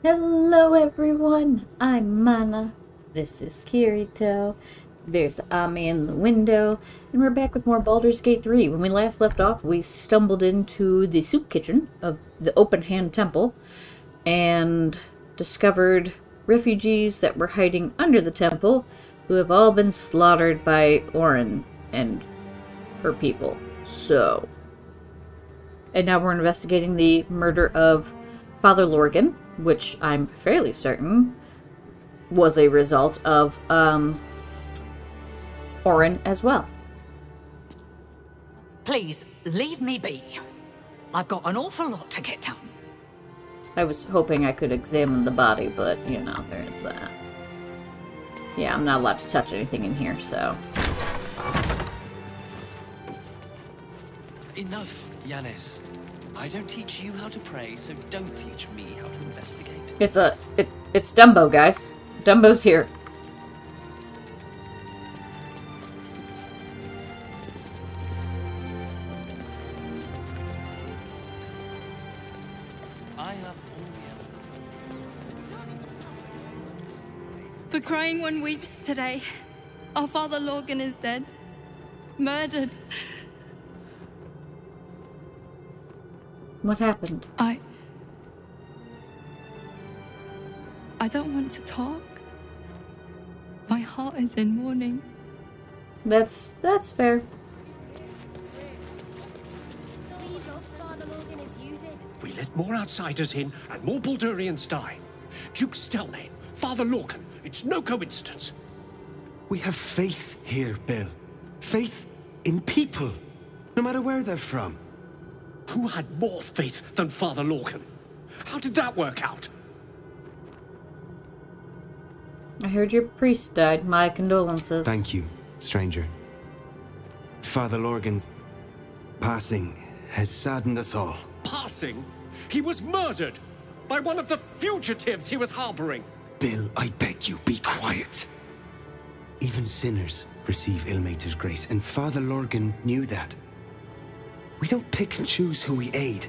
Hello everyone, I'm Manna. This is Kirito. There's Ami in the window, and we're back with more Baldur's Gate 3. When we last left off, we stumbled into the soup kitchen of the Open Hand Temple and discovered refugees that were hiding under the temple who have all been slaughtered by Orin and her people. And now we're investigating the murder of Father Lorgan, which I'm fairly certain was a result of Orin as well. Please, leave me be. I've got an awful lot to get done. I was hoping I could examine the body, but, you know, there's that. Yeah, I'm not allowed to touch anything in here, so... Enough, Yanis. I don't teach you how to pray, so don't teach me how to investigate. It's Dumbo, guys. Dumbo's here. I have all the evidence. The crying one weeps today. Our father Lorgan is dead. Murdered. What happened? I don't want to talk. My heart is in mourning. That's fair. We let more outsiders in, and more Baldurians die. Duke Stelmane, Father Lorcan, it's no coincidence. We have faith here, Bill. Faith in people, no matter where they're from. Who had more faith than Father Lorcan? How did that work out? I heard your priest died. My condolences. Thank you, stranger. Father Lorgan's passing has saddened us all. Passing? He was murdered by one of the fugitives he was harboring. Bill, I beg you, be quiet. Even sinners receive Ilmater's grace, and Father Lorgan knew that. We don't pick and choose who we aid.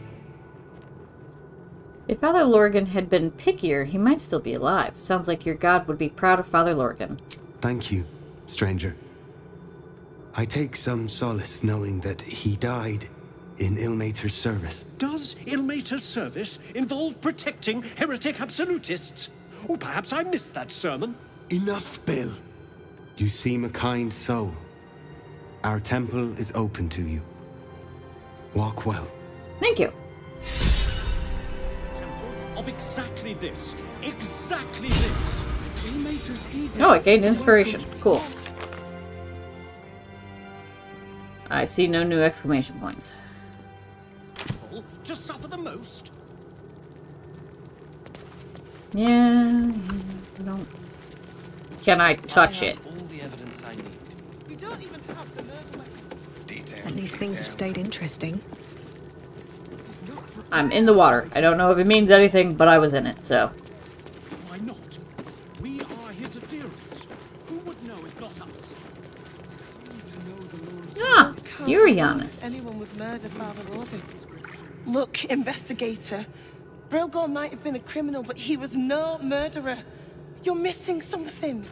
If Father Lorgan had been pickier, he might still be alive. Sounds like your god would be proud of Father Lorgan. Thank you, stranger. I take some solace knowing that he died in Ilmater's service. Does Ilmater's service involve protecting heretic absolutists? Or perhaps I missed that sermon. Enough, Bill. You seem a kind soul. Our temple is open to you. Walk well. Thank you. Temple of exactly this. Exactly this. Oh, I gained inspiration. Cool. I see no new exclamation points. To suffer the most. Yeah, I don't... Can I touch it? All the evidence I need. We don't even have the murder. Details. At least things have stayed interesting. I'm in the water. I don't know if it means anything, but I was in it, so... Why not? We are his adherents. Who would know if not us? Ah, you're Giannis. Anyone would murder Father Lorgan. Look, investigator. Brilgor might have been a criminal, but he was no murderer. You're missing something.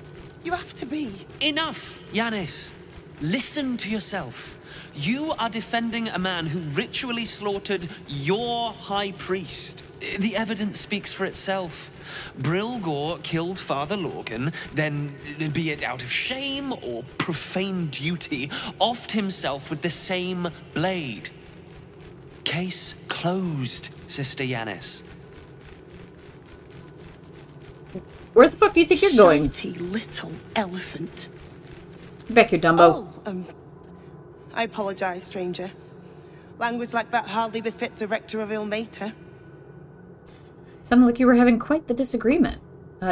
You have to be. Enough, Yanis. Listen to yourself. You are defending a man who ritually slaughtered your high priest. The evidence speaks for itself. Brilgor killed Father Lorgan, then, be it out of shame or profane duty, offed himself with the same blade. Case closed, Sister Yanis. Where the fuck do you think you're going? Shitey little elephant. Back here, Dumbo. Oh, I apologize, stranger. Language like that hardly befits a rector of Ilmater. Sounded like you were having quite the disagreement.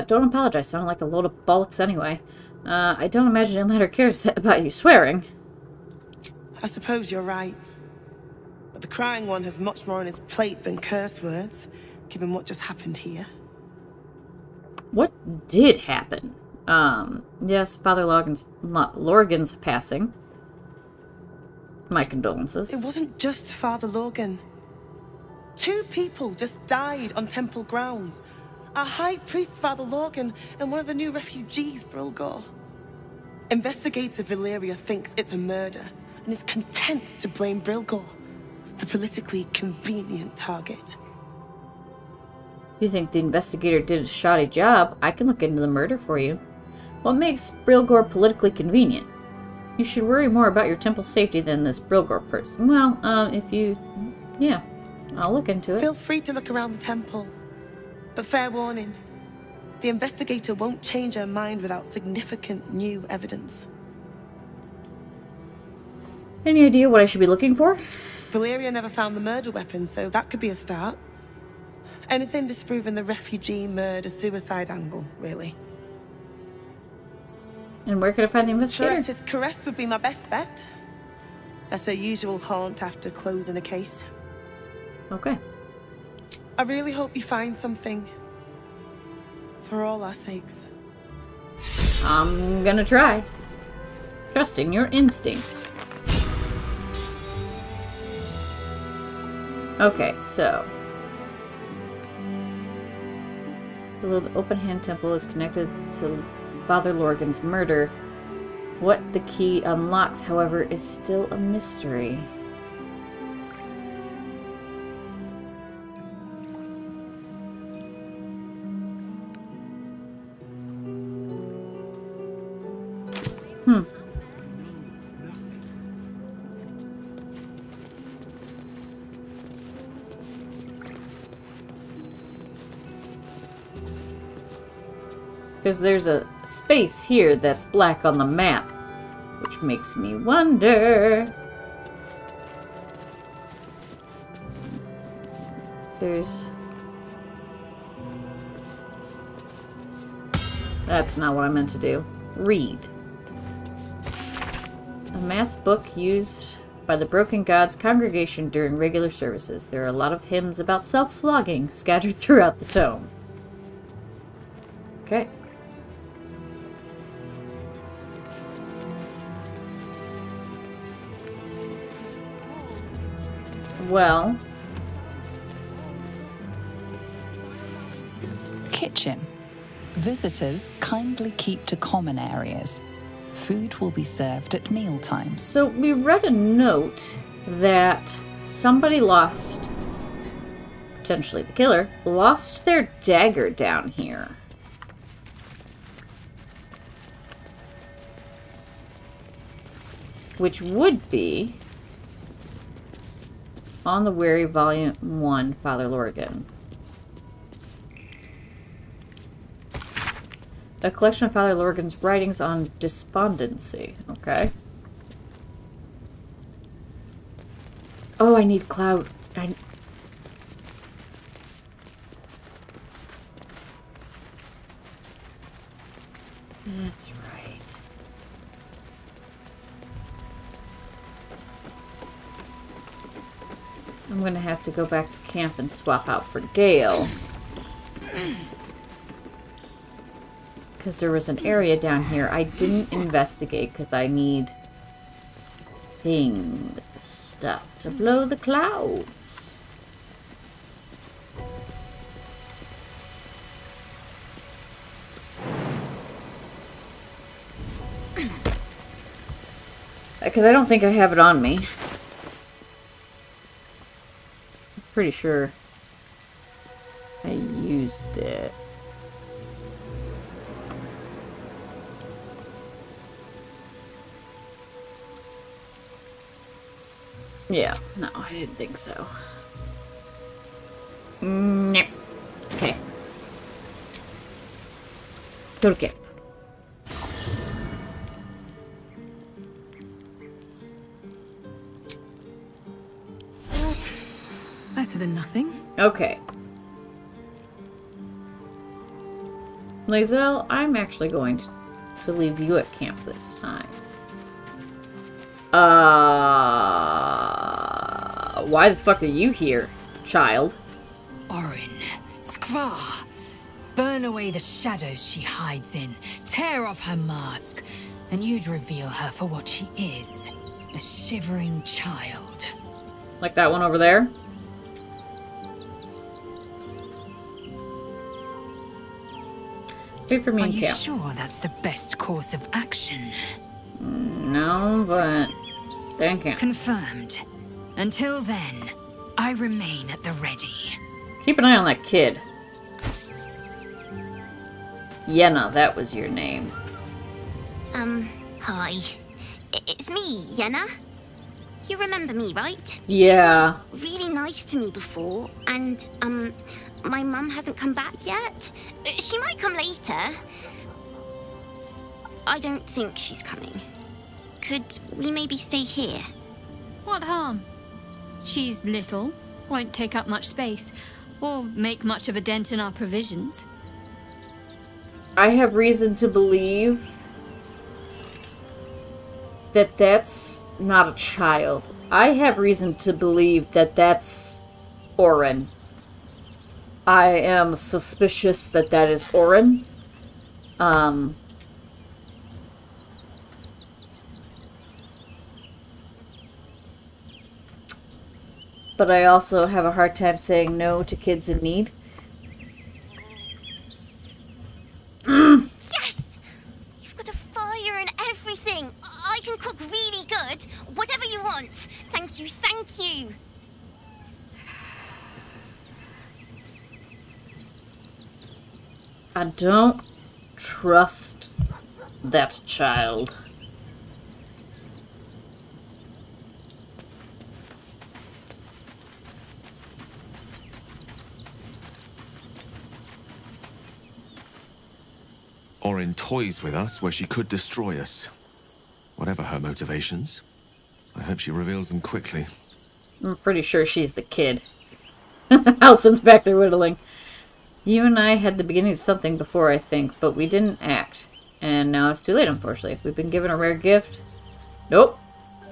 Don't apologize. Sounded like a load of bollocks anyway. I don't imagine Ilmater cares about you swearing. I suppose you're right. But the crying one has much more on his plate than curse words, given what just happened here. What did happen? Yes, Father Lorgan's passing. My condolences. It wasn't just Father Lorgan. 2 people just died on temple grounds. Our High Priest, Father Lorgan, and one of the new refugees, Brilgor. Investigator Valeria thinks it's a murder and is content to blame Brilgor, the politically convenient target. You think the investigator did a shoddy job? I can look into the murder for you. What makes Brilgor politically convenient? You should worry more about your temple's safety than this Brilgor person. Well, if you... yeah, I'll look into it. Feel free to look around the temple. But fair warning, the investigator won't change her mind without significant new evidence. Any idea what I should be looking for? Valeria never found the murder weapon, so that could be a start. Anything disproving the refugee murder-suicide angle, really. And where could I find the investigator? Teresa's caress would be my best bet. That's her usual haunt after closing a case. Okay. I really hope you find something. For all our sakes. I'm gonna try. Trusting your instincts. Okay, so... below the open hand temple is connected to Father Lorgan's murder. What the key unlocks, however, is still a mystery. Because there's a space here that's black on the map, which makes me wonder if there's... That's not what I meant to do. Read. A mass book used by the Broken Gods congregation during regular services. There are a lot of hymns about self-flogging scattered throughout the tome. Okay. Well. Kitchen. Visitors kindly keep to common areas. Food will be served at mealtimes. So we read a note that somebody lost, potentially the killer, lost their dagger down here. Which would be On the Wary, Volume 1, Father Lorgan. A collection of Father Lorgan's writings on despondency. Okay. Oh, I need cloud. That's right. I'm gonna have to go back to camp and swap out for Gale. Because there was an area down here I didn't investigate because I need stuff to blow the clouds. Because I don't think I have it on me. I'm pretty sure I used it. Yeah, no, I didn't think so. Nope. Okay. Go to camp. Better than nothing. Okay. Lae'zel, I'm actually going to leave you at camp this time. Why the fuck are you here, child? Orin, Skvar, burn away the shadows she hides in, tear off her mask, and you'd reveal her for what she is, a shivering child. Like that one over there? Wait for me Are in you camp. sure that's the best course of action? No, but stay in camp. Confirmed. Until then, I remain at the ready. Keep an eye on that kid. Yenna, that was your name. Hi. It's me, Yenna. You remember me, right? Yeah. Really nice to me before, and, my mum hasn't come back yet. She might come later. I don't think she's coming. Could we maybe stay here? What harm? She's little, won't take up much space, or make much of a dent in our provisions. I have reason to believe that that's not a child. I have reason to believe that that's Orin. I am suspicious that that is Orin. But I also have a hard time saying no to kids in need. Yes! You've got a fire and everything. I can cook really good. Whatever you want. Thank you, thank you. I don't trust that child. Orin toys with us where she could destroy us. Whatever her motivations, I hope she reveals them quickly. I'm pretty sure she's the kid. Allison's back there whittling. You and I had the beginning of something before, I think, but we didn't act. And now it's too late, unfortunately. We've been given a rare gift. Nope.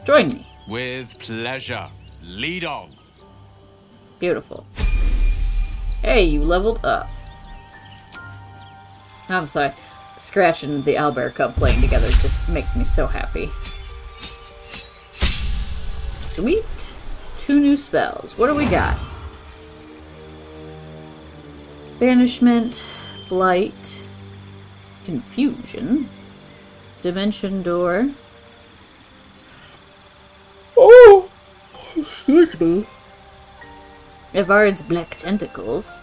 Join me. With pleasure. Lead on. Beautiful. Hey, you leveled up. I'm sorry. Scratch and the owlbear cub playing together just makes me so happy. Sweet. 2 new spells. What do we got? Banishment, Blight, Confusion, Dimension Door. Oh! Excuse me. Evard's Black Tentacles.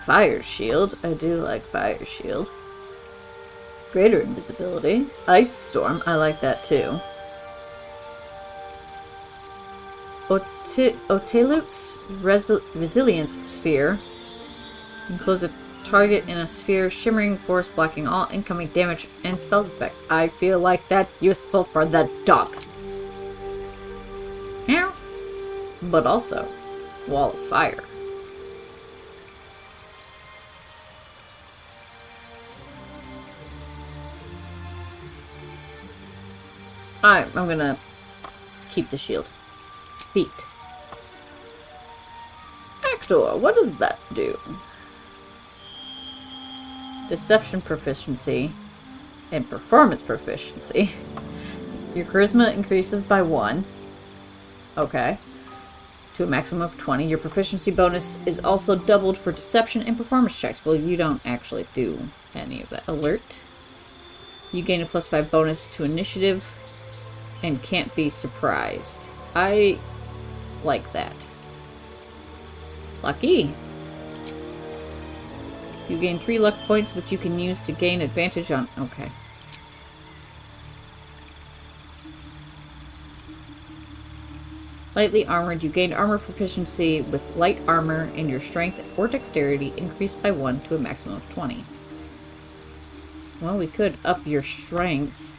Fire Shield. I do like Fire Shield. Greater Invisibility. Ice Storm. I like that too. Oteluk's Resilience Sphere. Enclose a target in a sphere, shimmering force blocking all incoming damage and spells effects. I feel like that's useful for the dog. Yeah. But also, Wall of Fire. Alright, I'm gonna keep the shield. Feet. Actor, what does that do? Deception proficiency and performance proficiency. Your charisma increases by 1. Okay. To a maximum of 20. Your proficiency bonus is also doubled for deception and performance checks. Well, you don't actually do any of that. Alert. You gain a +5 bonus to initiative and can't be surprised. I like that. Lucky. You gain 3 luck points, which you can use to gain advantage on... Okay. Lightly armored. You gain armor proficiency with light armor, and your strength or dexterity increased by 1 to a maximum of 20. Well, we could up your strength.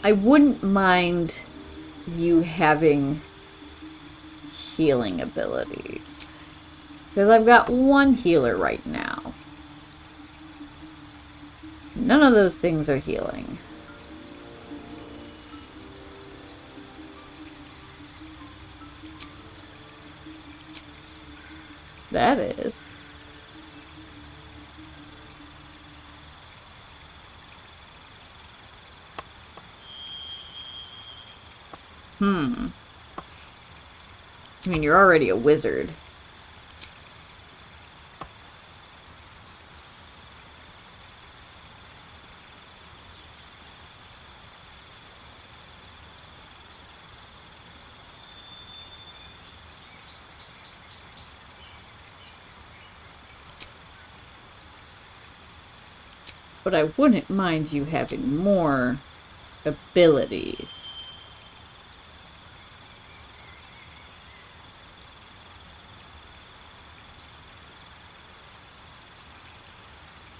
I wouldn't mind you having healing abilities. Because I've got 1 healer right now. None of those things are healing. That is. I mean, you're already a wizard. But I wouldn't mind you having more abilities.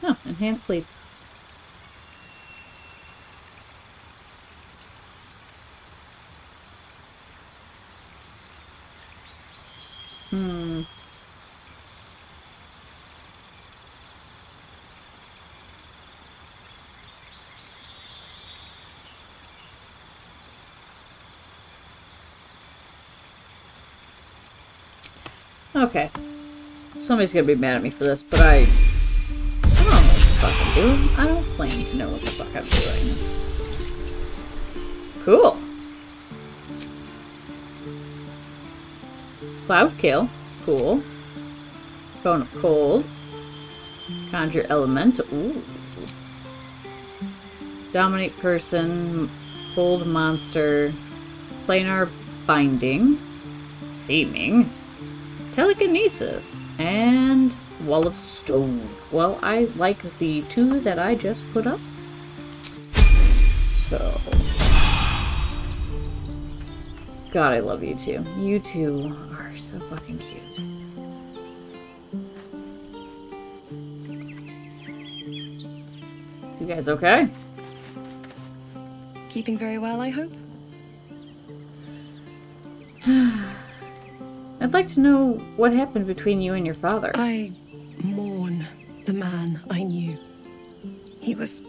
Oh, enhanced sleep. Okay. Somebody's gonna be mad at me for this, but I don't know what the fuck I'm doing. I don't claim to know what the fuck I'm doing. Cool. Cloud kill. Cool. Cone of cold. Conjure elemental. Ooh. Dominate person. Hold monster. Planar binding. Seeming. Telekinesis. And Wall of Stone. Well, I like the two that I just put up. So. God, I love you two. You two are so fucking cute. You guys okay? Keeping very well, I hope? I'd like to know what happened between you and your father. I mourn the man I knew. He was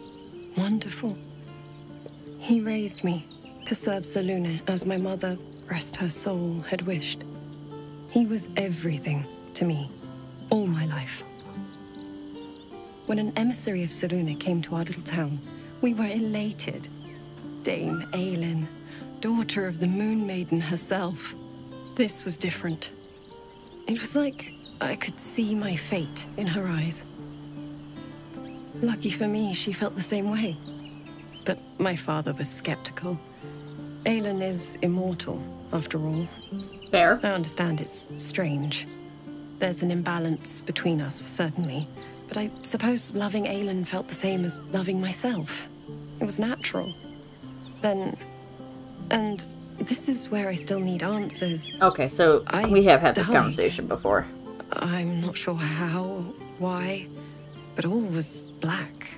wonderful. He raised me to serve Selûne as my mother, rest her soul, had wished. He was everything to me, all my life. When an emissary of Selûne came to our little town, we were elated. Dame Aelin, daughter of the Moon Maiden herself. This was different. It was like I could see my fate in her eyes. Lucky for me, she felt the same way. But my father was skeptical. Aelin is immortal, after all. Fair. I understand it's strange. There's an imbalance between us, certainly. But I suppose loving Aelin felt the same as loving myself. It was natural. Then... and this is where I still need answers. Okay, so we have had this died. conversation before. I'm not sure how, why, but all was black.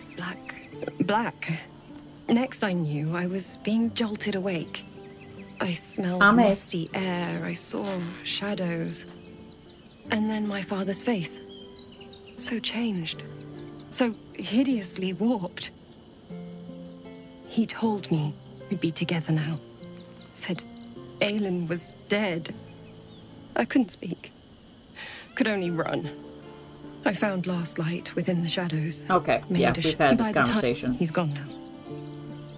Next I knew, I was being jolted awake. I smelled musty air, I saw shadows. And then my father's face. So changed. So hideously warped. He told me we'd be together now. Said Aelin was dead. I couldn't speak. Could only run. I found last light within the shadows. Okay, yeah, we've had this conversation. He's gone now.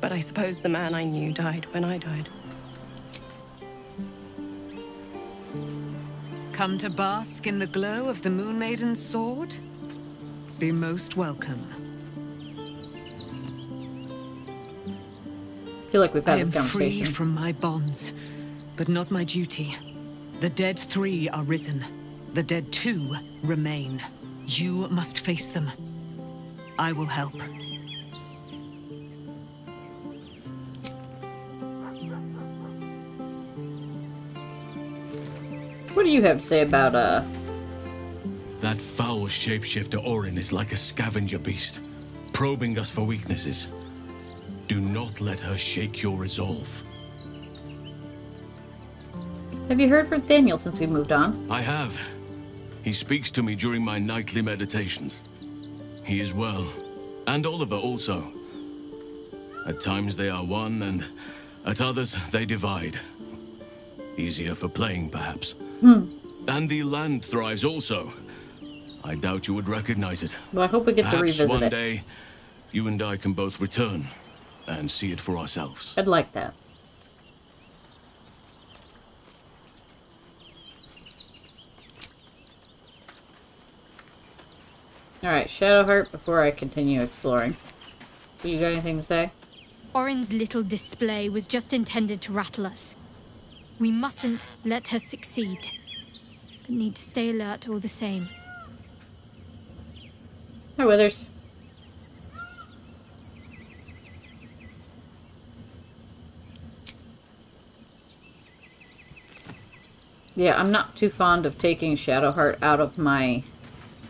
But I suppose the man I knew died when I died. Come to bask in the glow of the Moon Maiden's sword? Be most welcome. I feel like we've had this I am conversation. free from my bonds, but not my duty. The dead 3 are risen. The dead 2 remain. You must face them. I will help. What do you have to say about, That foul shapeshifter Orin is like a scavenger beast, probing us for weaknesses. Do not let her shake your resolve. Have you heard from Daniel since we moved on? I have. He speaks to me during my nightly meditations. He is well. And Oliver also. At times they are one, and at others they divide. Easier for playing, perhaps. And the land thrives also. I doubt you would recognize it. Well, I hope we get to revisit one it. day, you and I can both return and see it for ourselves. I'd like that. Alright, Shadowheart before I continue exploring. You got anything to say? Orin's little display was just intended to rattle us. We mustn't let her succeed, but need to stay alert all the same. Hi, Withers. Yeah, I'm not too fond of taking Shadowheart out of my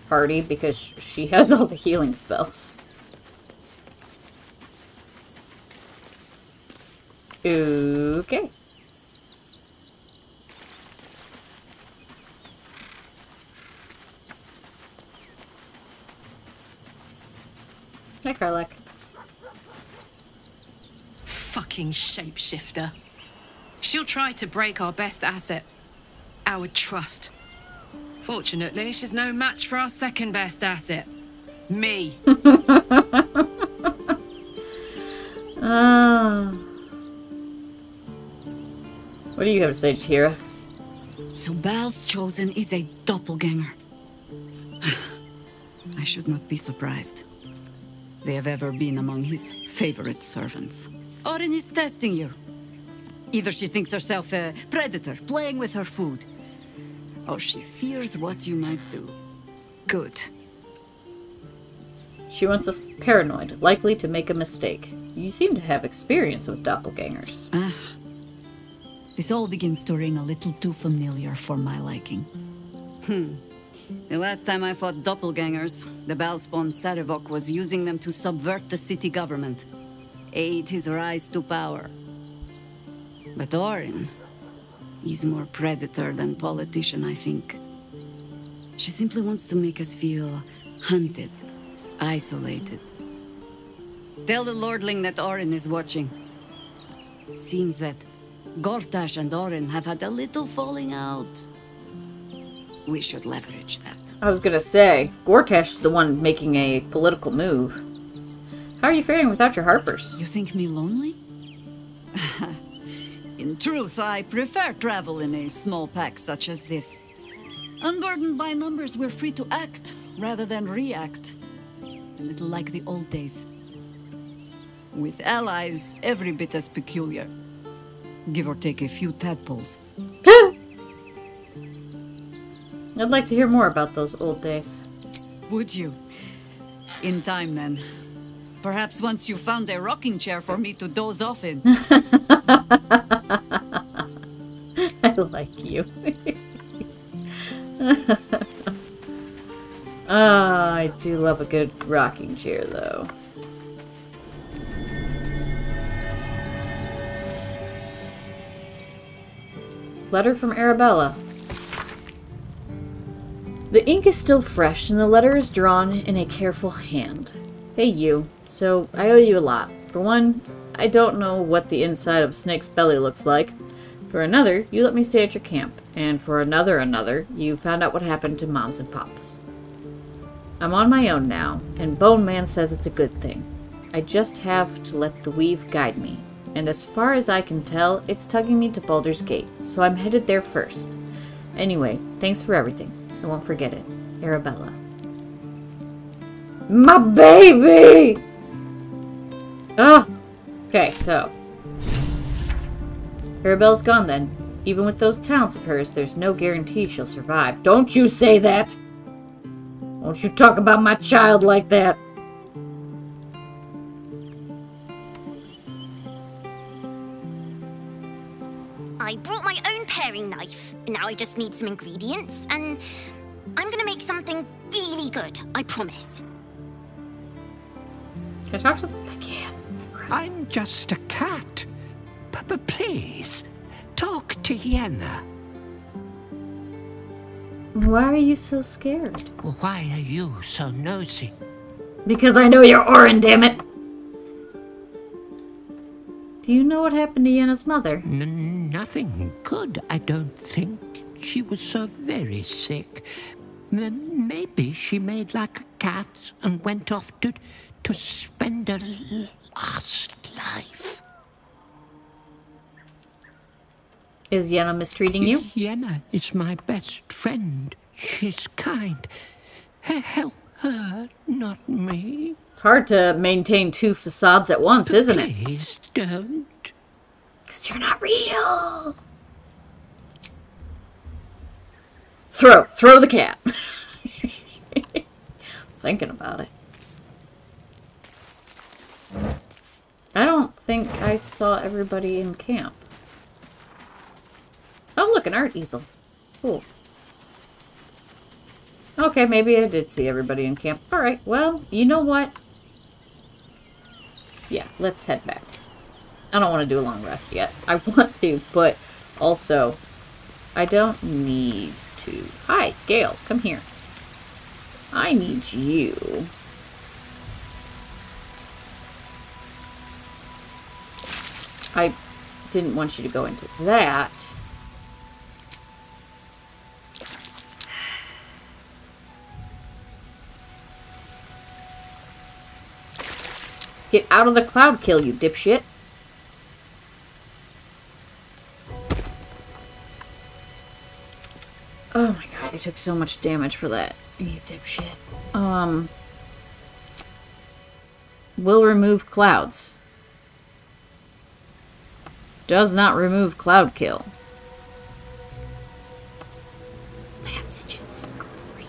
party because she has all the healing spells. Okay. Hi, Karlak. Fucking shapeshifter. She'll try to break our best asset, our trust. Fortunately, she's no match for our second best asset, me. What do you have to say, Jahira? So Bal's chosen is a doppelganger. I should not be surprised. They have ever been among his favorite servants. Orin is testing you. Either she thinks herself a predator, playing with her food, or she fears what you might do. Good. She wants us paranoid, likely to make a mistake. You seem to have experience with doppelgangers. Ah. This all begins to ring a little too familiar for my liking. The last time I fought doppelgangers, the Balspawn Sarevok was using them to subvert the city government, aid his rise to power. But Orin, he's more predator than politician, I think. She simply wants to make us feel hunted, isolated. Tell the Lordling that Orin is watching. It seems that Gortash and Orin have had a little falling out. We should leverage that. I was gonna say, Gortash is the one making a political move. How are you faring without your Harpers? You think me lonely? In truth, I prefer travel in a small pack such as this. Unburdened by numbers, we're free to act rather than react. A little like the old days. With allies every bit as peculiar. Give or take a few tadpoles. I'd like to hear more about those old days. Would you? In time, then. Perhaps once you found a rocking chair for me to doze off in. I like you. I do love a good rocking chair, though. Letter from Arabella. The ink is still fresh, and the letter is drawn in a careful hand. Hey, you. So, I owe you a lot. For one, I don't know what the inside of a snake's belly looks like. For another, you let me stay at your camp. And for another, you found out what happened to Moms and Pops. I'm on my own now, and Bone Man says it's a good thing. I just have to let the weave guide me. And as far as I can tell, it's tugging me to Baldur's Gate, so I'm headed there first. Anyway, thanks for everything. I won't forget it. Arabella. My baby! Oh! Okay, so. Arabella's gone then. Even with those talents of hers, there's no guarantee she'll survive. Don't you say that! Don't you talk about my child like that! I brought my own paring knife. Now I just need some ingredients, and I'm gonna make something really good, I promise. Can I talk to them? I can. I'm just a cat. But please, talk to Yenna. Why are you so scared? Why are you so nosy? Because I know you're Orin, damn it! Do you know what happened to Yenna's mother? Nothing good, I don't think. She was so very sick. Maybe she made like a cat and went off to spend her last life. Is Yenna mistreating you? Yenna is my best friend. She's kind. Help her, not me. It's hard to maintain two facades at once, isn't it? Please don't. 'Cause you're not real. Throw the cat. Thinking about it. I don't think I saw everybody in camp. Oh, look, an art easel. Cool. Okay, maybe I did see everybody in camp. Alright, well, you know what? Yeah, let's head back. I don't want to do a long rest yet. I want to, but also, I don't need to. Hi, Gale, come here. I need you. I didn't want you to go into that. Get out of the cloud kill, you dipshit. Oh my god, you took so much damage for that, you dipshit. Will remove clouds. Does not remove cloud kill. That's just great.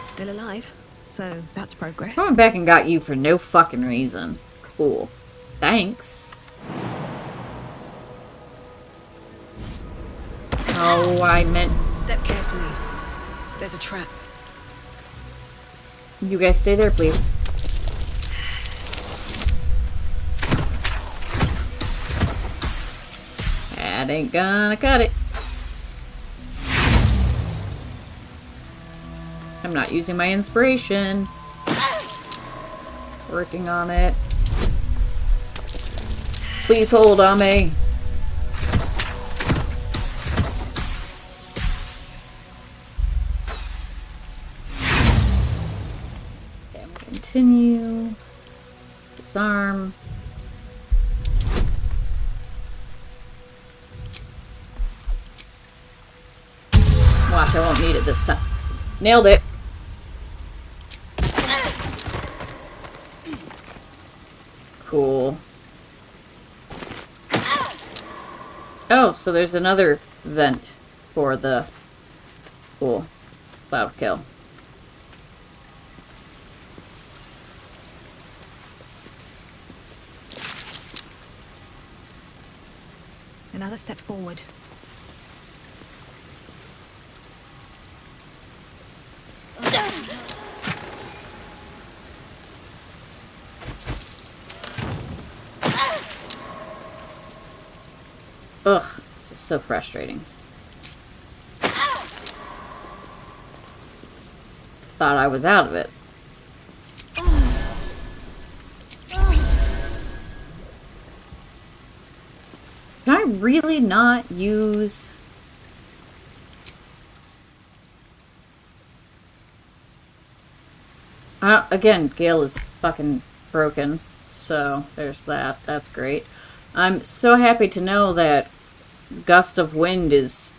Still alive, so that's progress. I went back and got you for no fucking reason. Cool. Thanks. Oh, I meant... Step carefully. There's a trap. You guys stay there, please. That ain't gonna cut it. I'm not using my inspiration. Working on it. Please hold on me. Okay, I'm gonna continue. Disarm. Watch, I won't need it this time. Nailed it. Cool. Oh, so there's another vent for the cool cloud kill. Another step forward. Ugh, this is so frustrating. Thought I was out of it. Can I really not use... again, Gale is fucking broken, so there's that. That's great. I'm so happy to know that Gust of Wind is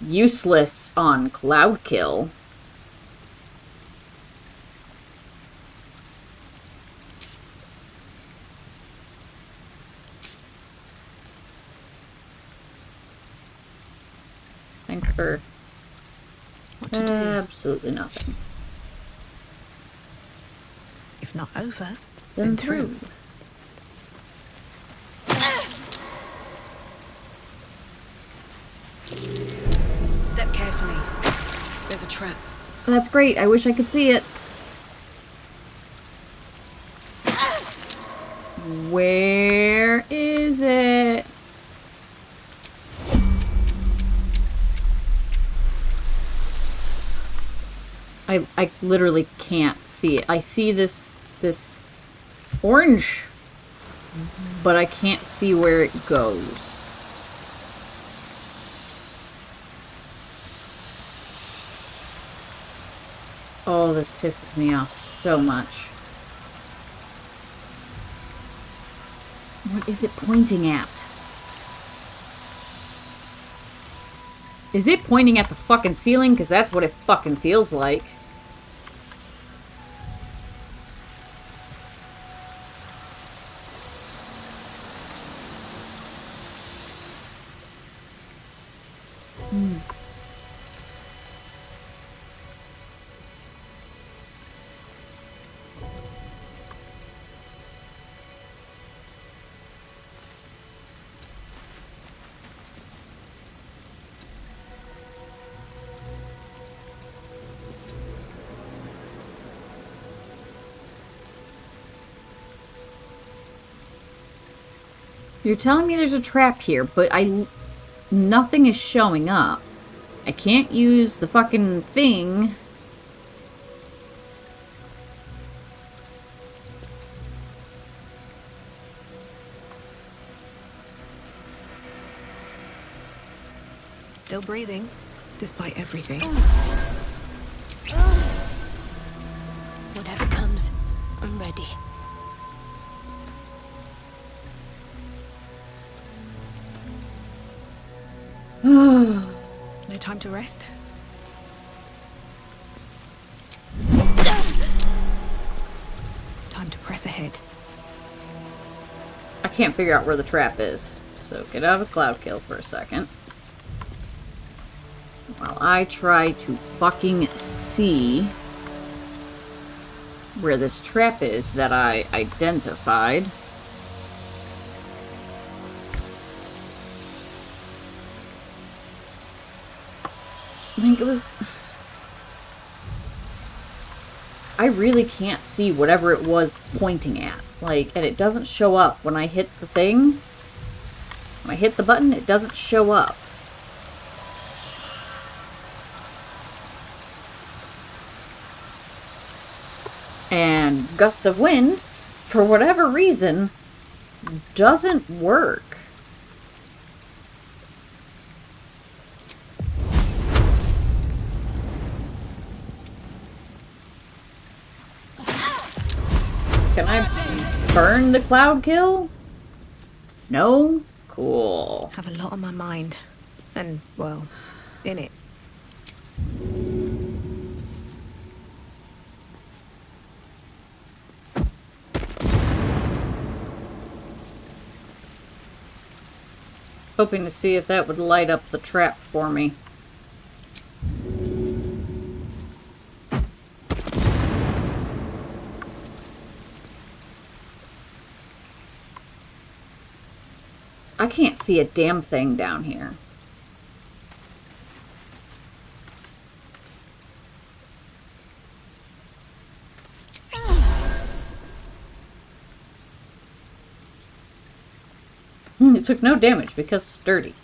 useless on Cloud Kill. Thanks for absolutely nothing. If not over, then through. Step carefully. There's a trap. That's great. I wish I could see it. Where is it? I literally can't see it. I see this orange, but I can't see where it goes. Oh, this pisses me off so much. What is it pointing at? Is it pointing at the fucking ceiling? Because that's what it fucking feels like. You're telling me there's a trap here, but nothing is showing up. I can't use the fucking thing. Still breathing, despite everything. Whatever comes, I'm ready. No time to rest. Time to press ahead. I can't figure out where the trap is, so get out of Cloud Kill for a second. While I try to fucking see where this trap is that I identified. I think it was... I really can't see whatever it was pointing at. Like, and it doesn't show up when I hit the thing. When I hit the button, it doesn't show up. And Gust of Wind, for whatever reason, doesn't work. Can I burn the Cloud Kill? No? Cool. Have a lot on my mind. And, well, in it. Hoping to see if that would light up the trap for me. I can't see a damn thing down here. It took no damage because sturdy.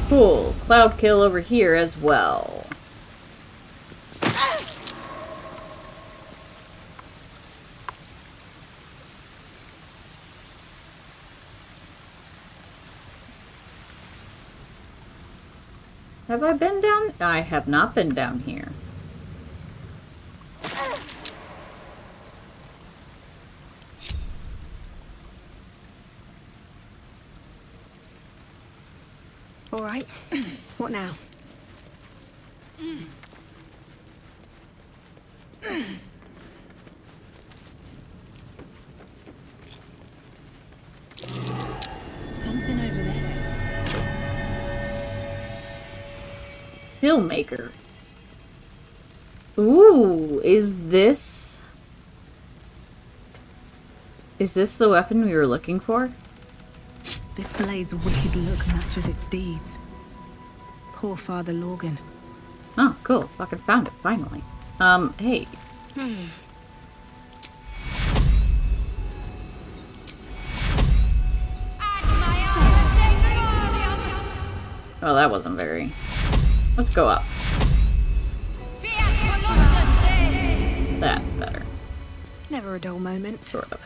Cool. Cloud Kill over here as well. Have I been down? I have not been down here. All right. What now? Something over there. Steelmaker. Ooh, is this the weapon we were looking for? This blade's wicked look matches its deeds. Poor Father Lorgan. Oh, cool. Fucking found it, finally. Hey. Well, that wasn't very... Let's go up. That's better. Never a dull moment. Sort of.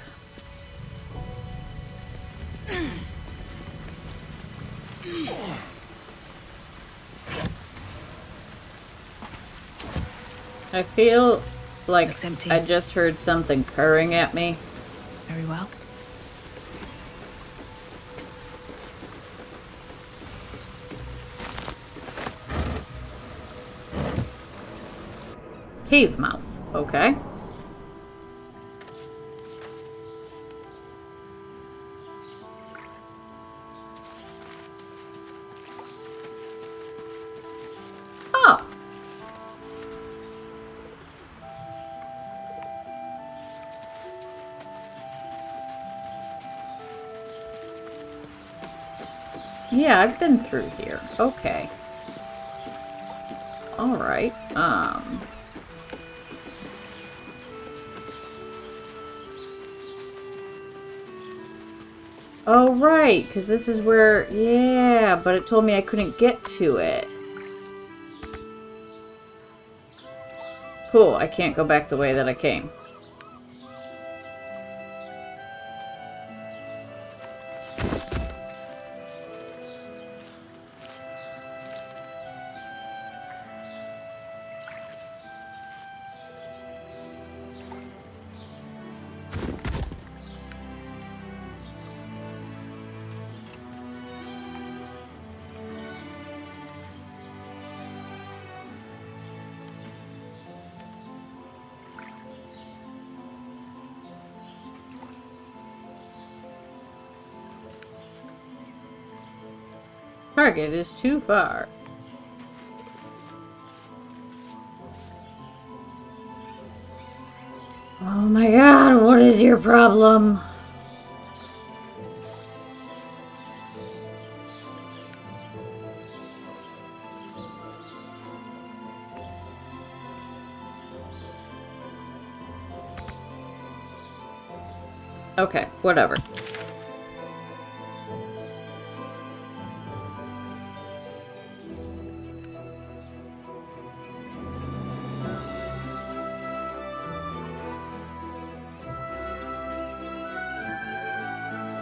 I feel like I just heard something purring at me. Very well. Cave mouth. Okay. Oh. Yeah, I've been through here. Okay. Alright, oh, right, because this is where... Yeah, but it told me I couldn't get to it. Cool, I can't go back the way that I came. Target is too far. Oh my god, what is your problem? Okay, whatever.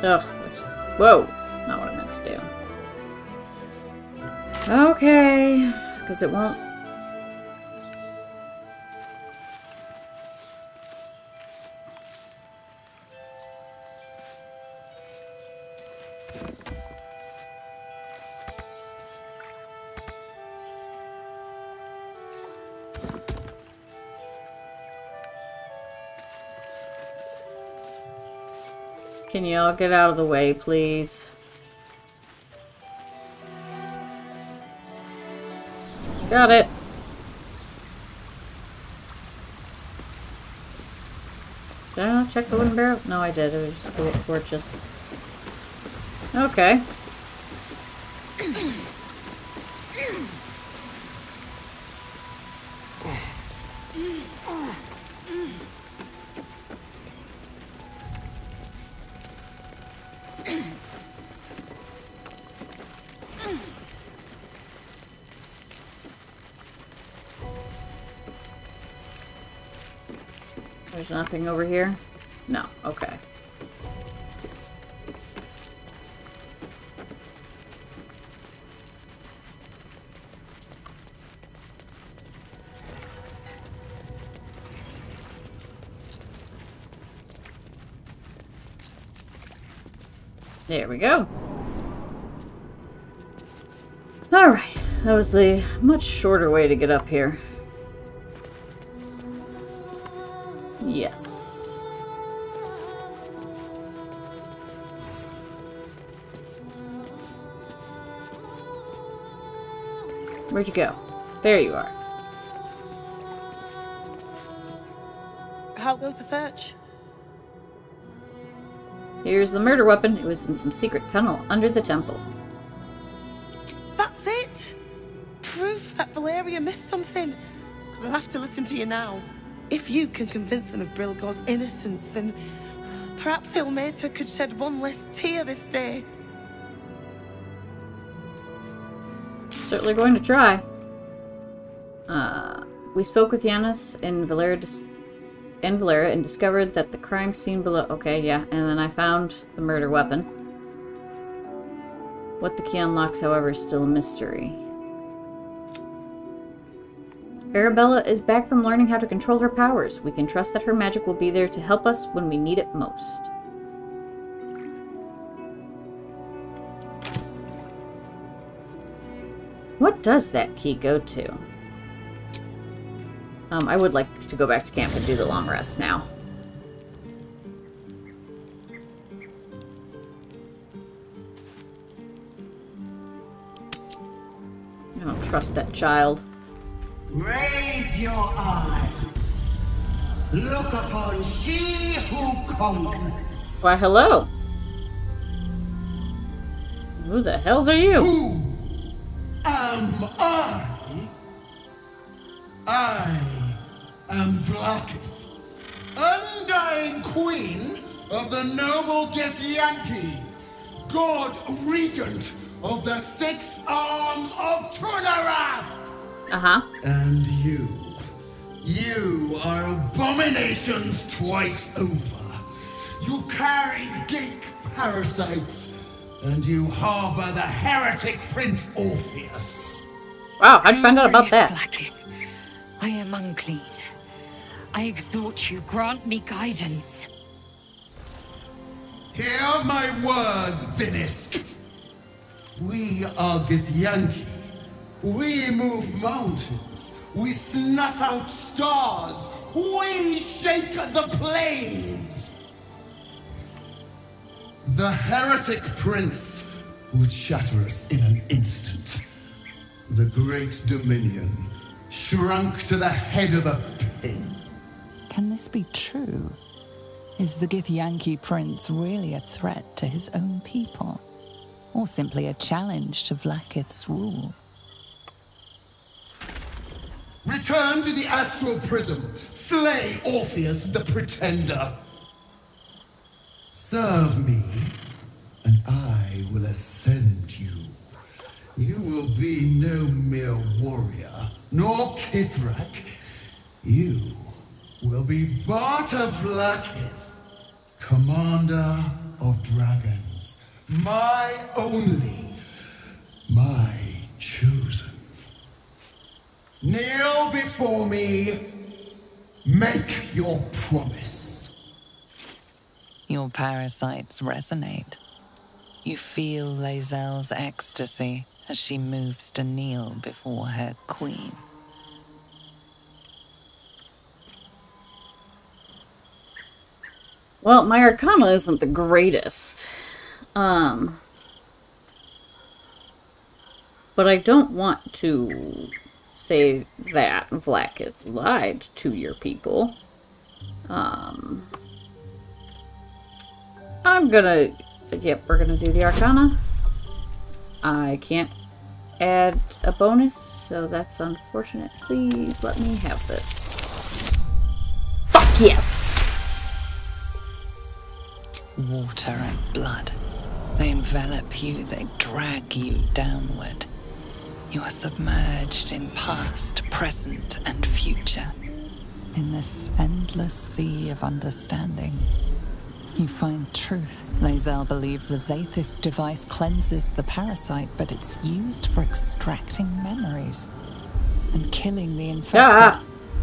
Ugh, that's... Whoa! Not what I meant to do. Okay, because it won't... Can you all get out of the way, please? Got it. Did I not check the wooden barrel? No, I did. It was just torches. Okay. There's nothing over here? No, okay. There we go. Alright, that was the much shorter way to get up here. Yes. Where'd you go? There you are. How goes the search? Here's the murder weapon. It was in some secret tunnel under the temple. That's it! Proof that Valeria missed something. They'll have to listen to you now. If you can convince them of Brilgor's innocence, then perhaps Ilmater could shed one less tear this day. Certainly going to try. We spoke with Yanis and Valera and discovered that the crime scene below... Okay, yeah. And then I found the murder weapon. What the key unlocks, however, is still a mystery. Arabella is back from learning how to control her powers. We can trust that her magic will be there to help us when we need it most. What does that key go to? I would like to go back to camp and do the long rest now. I don't trust that child. Raise your eyes. Look upon she who conquers. Why, hello. Who the hells are you? Who am I? I am Vlaakith, undying queen of the noble Githyanki, god regent of the 6 arms of Tunarath. Uh-huh. And you are abominations twice over. You carry geek parasites, and you harbor the heretic Prince Orpheus. Wow, how'd you find out about that? Vlaakith, I am unclean. I exhort you, grant me guidance. Hear my words, Vinisk. We are Githyanki. We move mountains. We snuff out stars. We shake the plains. The heretic prince would shatter us in an instant. The great dominion shrunk to the head of a pin. Can this be true? Is the Githyanki prince really a threat to his own people? Or simply a challenge to Vlaakith's rule? Return to the astral prism. Slay Orpheus the Pretender. Serve me, and I will ascend you. You will be no mere warrior, nor Kithrak. You will be Barta Vlaakith, commander of dragons. My only, my chosen. Kneel before me. Make your promise. Your parasites resonate. You feel Lae'zel's ecstasy as she moves to kneel before her queen. Well, my arcana isn't the greatest. But I don't want to say that Vlaakith lied to your people. I'm gonna... Yep, we're gonna do the arcana. I can't add a bonus, so that's unfortunate. Please let me have this. Fuck yes! Water and blood. They envelop you, they drag you downward. You are submerged in past, present, and future. In this endless sea of understanding, you find truth. Lae'zel believes a Zaithist device cleanses the parasite, but it's used for extracting memories and killing the infected.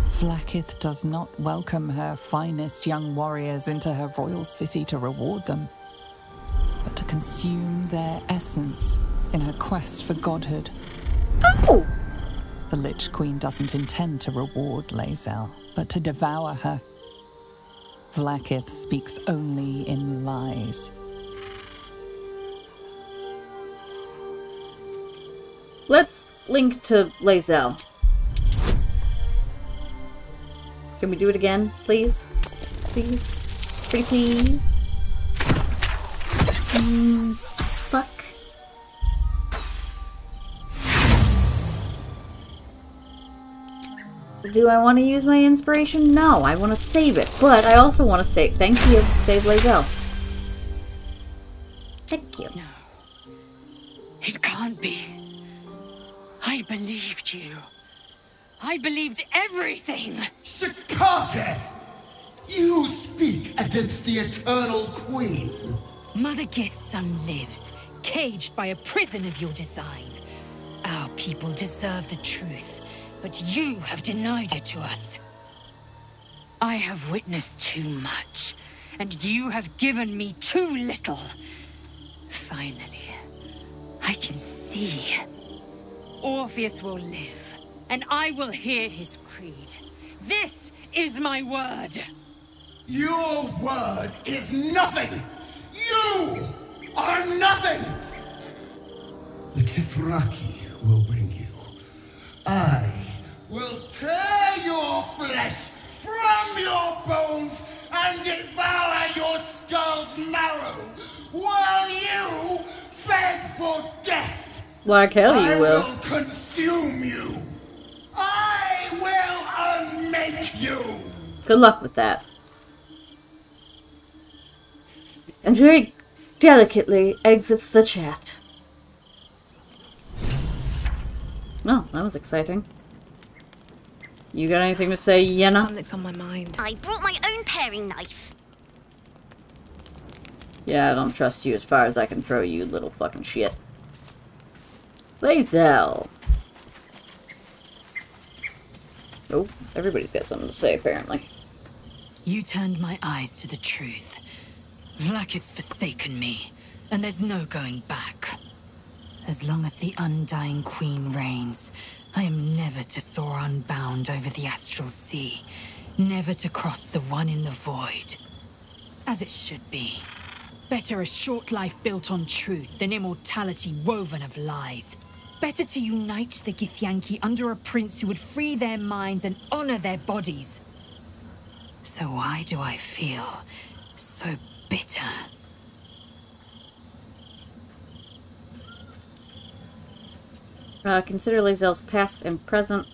Vlaakith does not welcome her finest young warriors into her royal city to reward them, but to consume their essence in her quest for godhood. Oh! The Lich Queen doesn't intend to reward Lae'zel, but to devour her. Vlaakith speaks only in lies. Let's link to Lae'zel. Can we do it again, please? Please? Pretty please? Fuck. Do I want to use my inspiration? No, I want to save it. But I also want to save... Thank you. Save Lae'zel. Thank you. No. It can't be. I believed you. I believed everything! Shikateth! You speak against the Eternal Queen. Mother Gith's son lives, caged by a prison of your design. Our people deserve the truth, but you have denied it to us. I have witnessed too much, and you have given me too little. Finally, I can see. Orpheus will live. And I will hear his creed. This is my word. Your word is nothing! You are nothing! The Kithraki will bring you. I will tear your flesh from your bones and devour your skull's marrow while you beg for death. Like hell you will. I will consume you. I will unmake you. Good luck with that. And very delicately exits the chat. Oh, that was exciting. You got anything to say, Yenna? Something's on my mind. I brought my own paring knife. Yeah, I don't trust you as far as I can throw you, little fucking shit. Lae'zel. Oh, everybody's got something to say, apparently. You turned my eyes to the truth. Vlaakith's forsaken me, and there's no going back. As long as the Undying Queen reigns, I am never to soar unbound over the astral sea, never to cross the one in the void. As it should be. Better a short life built on truth than immortality woven of lies. Better to unite the Githyanki under a prince who would free their minds and honor their bodies. So why do I feel so bitter? Consider Lae'zel's past and present.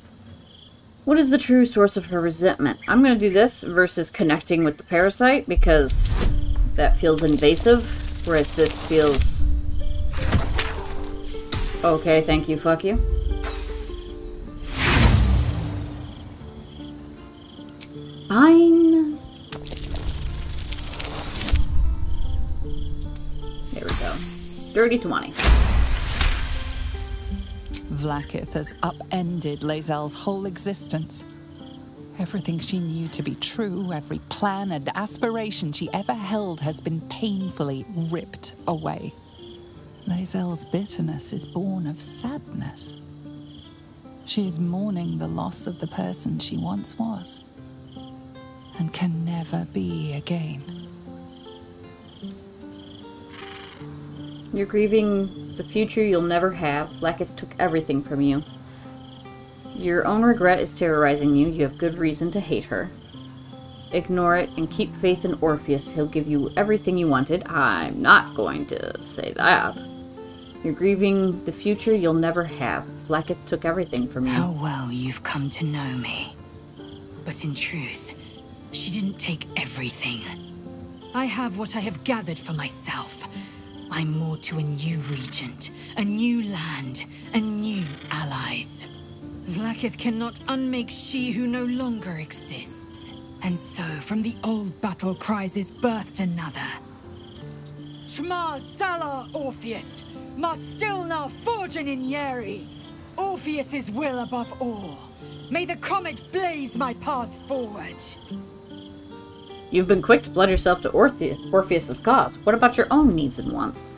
What is the true source of her resentment? I'm going to do this versus connecting with the parasite because that feels invasive, whereas this feels... Okay, thank you, fuck you. Fine. There we go. Dirty 20. Vlaakith has upended Lae'zel's whole existence. Everything she knew to be true, every plan and aspiration she ever held has been painfully ripped away. Lae'zel's bitterness is born of sadness. She is mourning the loss of the person she once was, and can never be again. You're grieving the future you'll never have. Vlaakith took everything from you. Your own regret is terrorizing you. You have good reason to hate her. Ignore it and keep faith in Orpheus. He'll give you everything you wanted. I'm not going to say that. You're grieving the future you'll never have. Vlaakith took everything from you. How well you've come to know me. But in truth, she didn't take everything. I have what I have gathered for myself. I'm moored to a new regent, a new land, and new allies. Vlaakith cannot unmake she who no longer exists. And so, from the old battle cries is birthed another. Shma Salar Orpheus, Ma Stilna Forgin in Yeri. Orpheus's will above all. May the comet blaze my path forward. You've been quick to pledge yourself to Orpheus's cause. What about your own needs and wants?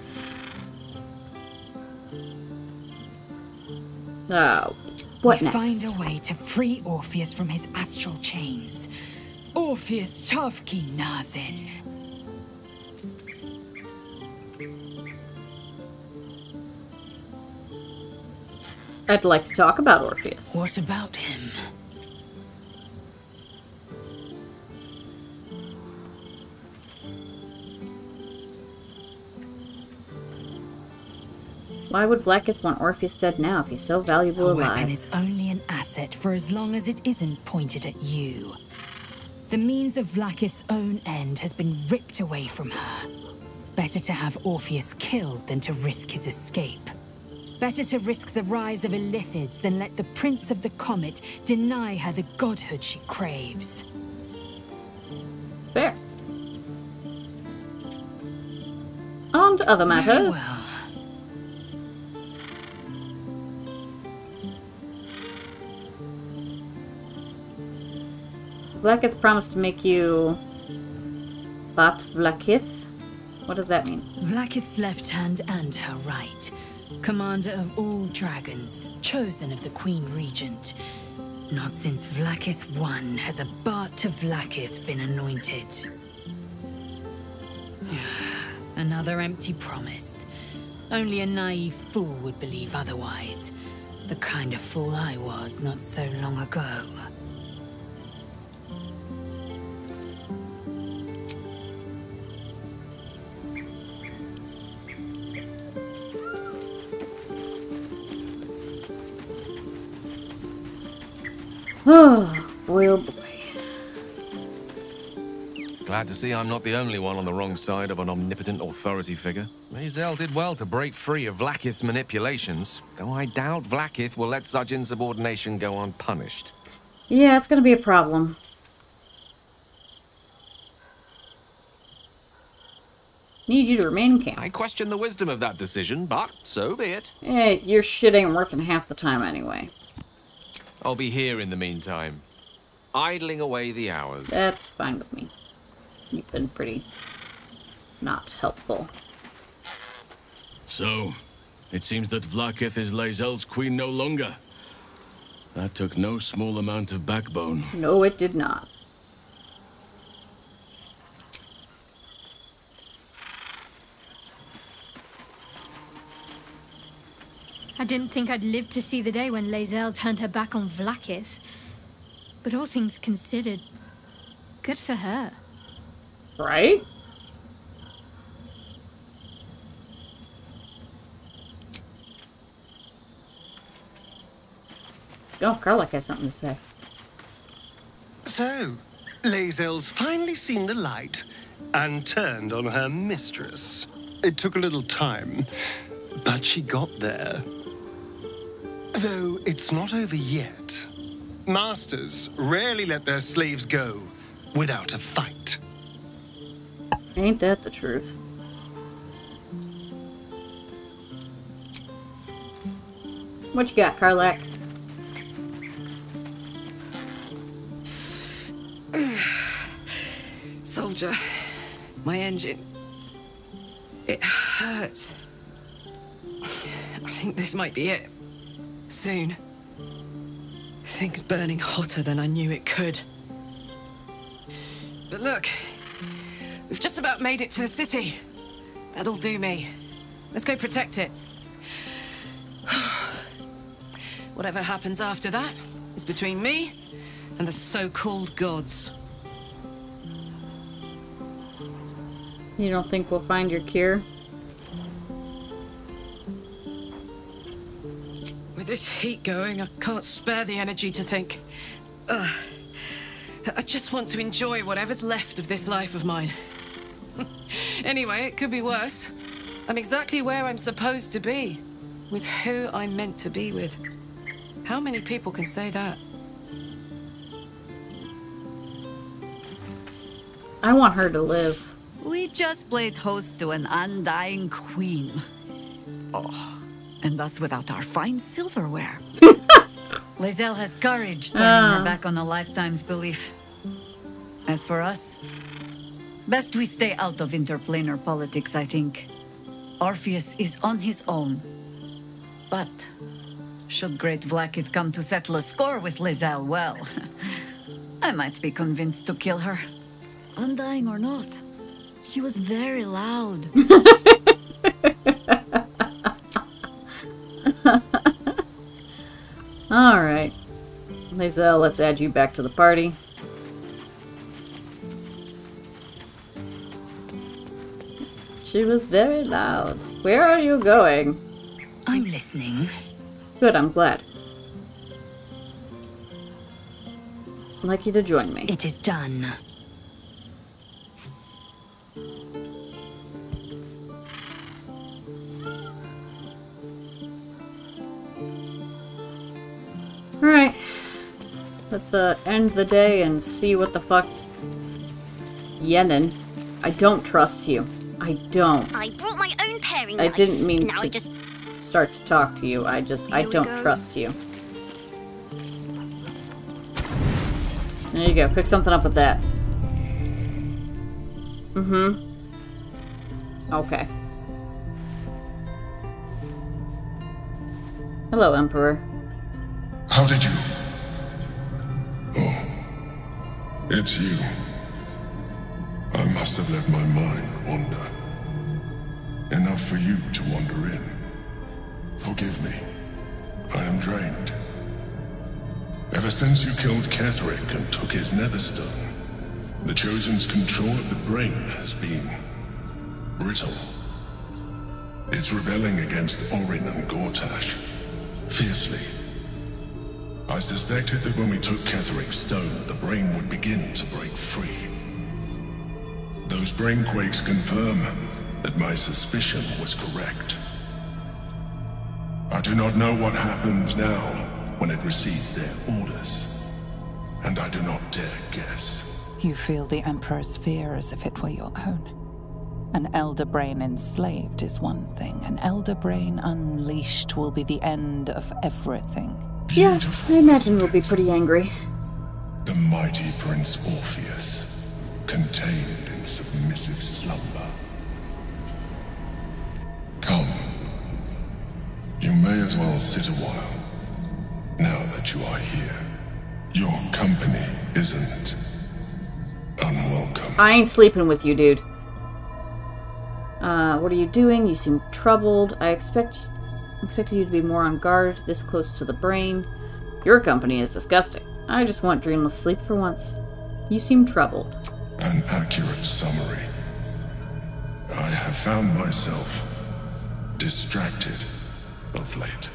What we next? Find a way to free Orpheus from his astral chains. Orpheus Tavki Nazin. I'd like to talk about Orpheus. What about him? Why would Vlaakith want Orpheus dead now if he's so valuable alive? A weapon is only an asset for as long as it isn't pointed at you. The means of Vlaakith's own end has been ripped away from her. Better to have Orpheus killed than to risk his escape. Better to risk the rise of Illithids than let the Prince of the Comet deny her the godhood she craves. Fair. On to other matters. Very well. Vlaakith promised to make you... Bat Vlaakith? What does that mean? Vlaakith's left hand and her right. Commander of all dragons, chosen of the Queen Regent. Not since Vlaakith I has a Bart to Vlaakith been anointed. Another empty promise. Only a naive fool would believe otherwise. The kind of fool I was not so long ago. Oh, boy, oh boy. Glad to see I'm not the only one on the wrong side of an omnipotent authority figure. Lae'zel did well to break free of Vlaakith's manipulations, though I doubt Vlaakith will let such insubordination go unpunished. Yeah, it's gonna be a problem. Need you to remain in camp. I question the wisdom of that decision, but so be it. Your shit ain't working half the time anyway. I'll be here in the meantime, idling away the hours. That's fine with me. You've been pretty not helpful. So, it seems that Vlaakith is Lae'zel's queen no longer. That took no small amount of backbone. No, it did not. I didn't think I'd live to see the day when Lae'zel turned her back on Vlaakith. But all things considered, good for her. Right? Oh, Karlach has something to say. So, Lae'zel's finally seen the light and turned on her mistress. It took a little time, but she got there. Though it's not over yet. Masters rarely let their slaves go without a fight. Ain't that the truth? What you got, Karlach? Soldier, my engine. It hurts. I think this might be it. Soon. Things burning hotter than I knew it could. But look, we've just about made it to the city. That'll do me. Let's go protect it. Whatever happens after that is between me and the so-called gods. You don't think we'll find your cure? With this heat going, I can't spare the energy to think. I just want to enjoy whatever's left of this life of mine. Anyway, it could be worse. I'm exactly where I'm supposed to be, with who I'm meant to be with. How many people can say that? I want her to live. We just played host to an undying queen. Oh, and that's without our fine silverware. Lae'zel has courage, turning her back on a lifetime's belief. As for us, best we stay out of interplanar politics, I think. Orpheus is on his own. But should Great Vlaakith come to settle a score with Lae'zel, well, I might be convinced to kill her. Undying or not, she was very loud. Alright. Lae'zel, let's add you back to the party. She was very loud. Where are you going? I'm listening. Good, I'm glad. I'd like you to join me. It is done. Alright. Let's end the day and see what the fuck. Yenin, I don't trust you. I don't. I brought my own pairing I knife. didn't mean now to I just start to talk to you. I don't trust you. There you go. Pick something up with that. Mm-hmm. Okay. Hello, Emperor. How did you? It's you. I must have let my mind wander. Enough for you to wander in. Forgive me. I am drained. Ever since you killed Ketheric and took his netherstone, the Chosen's control of the brain has been brittle. It's rebelling against Orin and Gortash fiercely. I suspected that when we took Ketheric's stone, the brain would begin to break free. Those brain quakes confirm that my suspicion was correct. I do not know what happens now when it receives their orders, and I do not dare guess. You feel the Emperor's fear as if it were your own. An Elder Brain enslaved is one thing. An Elder Brain unleashed will be the end of everything. Yeah, I imagine we'll be pretty angry. The mighty Prince Orpheus, contained in submissive slumber. Come. You may as well sit a while, now that you are here. Your company isn't unwelcome. I ain't sleeping with you, dude. What are you doing? You seem troubled. I expected you to be more on guard, this close to the brain. Your company is disgusting. I just want dreamless sleep for once. You seem troubled. An accurate summary. I have found myself distracted of late.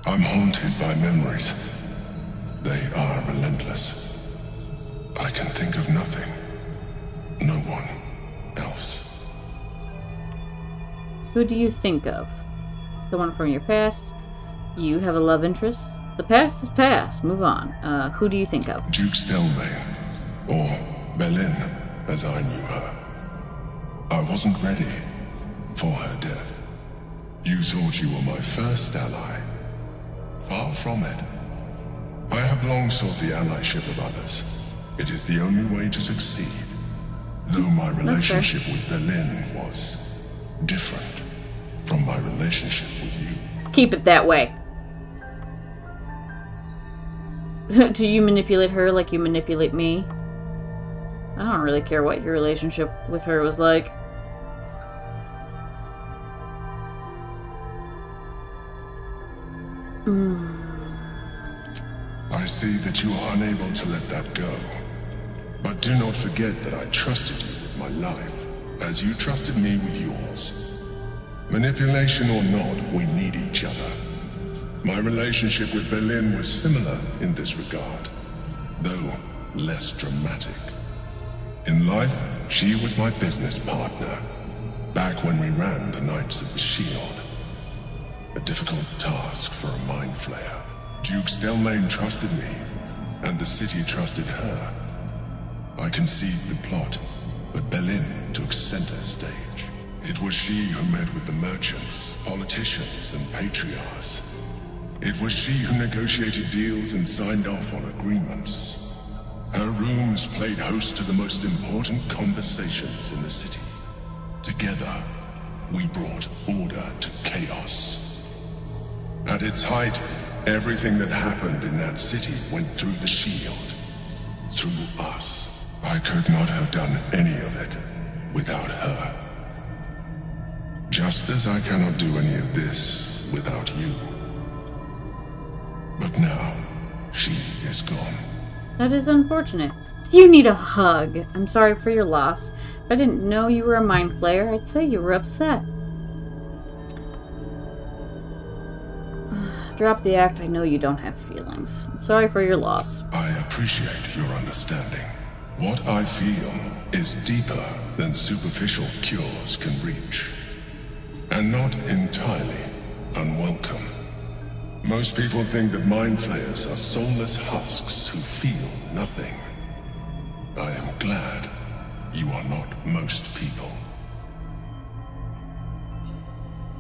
I'm haunted by memories. They are relentless. I can think of nothing. No one else. Who do you think of? Someone from your past? You have a love interest? The past is past. Move on. Who do you think of? Duke Stelmane. Or Belin, as I knew her. I wasn't ready for her death. You thought you were my first ally. Far from it. I have long sought the allyship of others. It is the only way to succeed. Though my relationship with Belin was different from my relationship with you. Keep it that way. Do you manipulate her like you manipulate me? I don't really care what your relationship with her was like. I see that you are unable to let that go. But do not forget that I trusted you with my life, as you trusted me with yours. Manipulation or not, we need each other. My relationship with Belin was similar in this regard, though less dramatic. In life, she was my business partner, back when we ran the Knights of the Shield. A difficult task for a mind flayer. Duke Stelmane trusted me, and the city trusted her. I conceived the plot, but Belin took center stage. It was she who met with the merchants, politicians, and patriarchs. It was she who negotiated deals and signed off on agreements. Her rooms played host to the most important conversations in the city. Together, we brought order to chaos. At its height, everything that happened in that city went through the shield. Through us. I could not have done any of it without her. Just as I cannot do any of this without you. But now, she is gone. That is unfortunate. You need a hug. I'm sorry for your loss. If I didn't know you were a mind flayer, I'd say you were upset. Drop the act. I know you don't have feelings. I'm sorry for your loss. I appreciate your understanding. What I feel is deeper than superficial cures can reach. And not entirely unwelcome. Most people think that mind flayers are soulless husks who feel nothing. I am glad you are not most people.